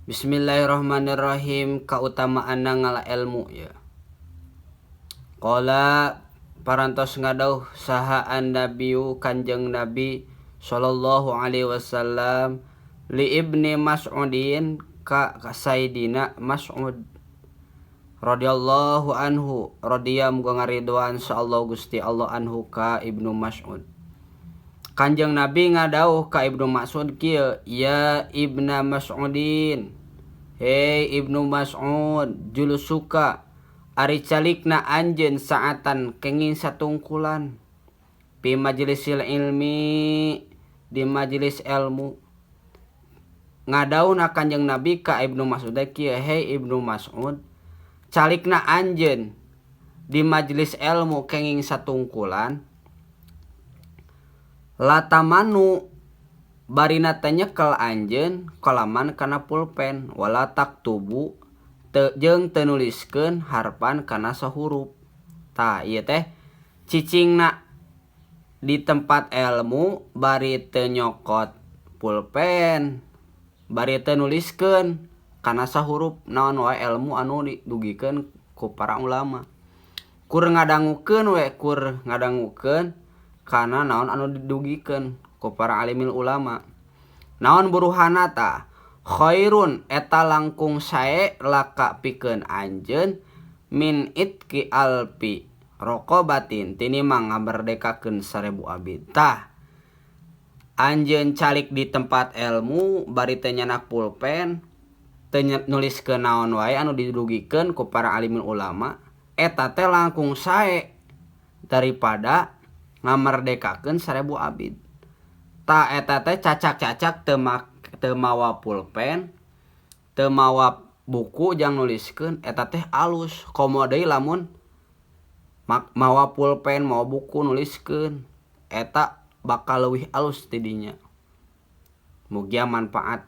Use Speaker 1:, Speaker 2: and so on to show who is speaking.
Speaker 1: Bismillahirrahmanirrahim. Kautamaan ngala ilmu ya. Qala parantos ngadauh saha an-nabiyyu Kanjeng Nabi sallallahu alaihi wasallam li Ibni Mas'udin ka Sayyidina Mas'ud radhiyallahu anhu, radhiya muga ngaridwan saallahu Gusti Allah anhu ka Ibnu Mas'ud. Kanjeng Nabi ngadauh ka Ibnu Mas'ud kieu, ya Ibna Mas'udin, hei Ibnu Mas'ud, julusuka ari calikna anjeun saatan kenging satungkulan, pi majlisil ilmi, di majelis ilmu. Ngadauhna Kanjeng Nabi ka Ibnu Mas'ud kieu, hei Ibnu Mas'ud, calikna anjeun di majelis ilmu kenging satungkulan, latamanu barina teh nyekel anjeun kalaman kana pulpen, wala taktubu jeung teu nuliskeun harpan kana sahurup. Tah ieu teh cicingna di tempat ilmu bari teu nyokot pulpen, bari teu nuliskeun kana sahurup naon wae ilmu anu didugikeun ku para ulama. Kur ngadangukeun we, kur ngadangukeun kana naon anu didugikeun ku para alimil ulama. Naon buruhana ta? Khairun eta langkung sae laka pikeun anjeun min itki alpi raqabatin tinimang ngaberdekakeun 1000 abid. Tah anjeun calik di tempat ilmu bari teu nyanak pulpen, teu nuliskeun naon wae anu didugikeun ku para alimil ulama, eta teh langkung sae daripada ngamerdekakeun 1000 abid. Ta eta teh cacak-cacak teu mawa pulpen, teu mawa buku jang nuliskeun, eta teh alus. Komo deui lamun mawa pulpen, mawa buku nuliskeun, eta bakal leuwih alus ti dinya. Mugia manfaat.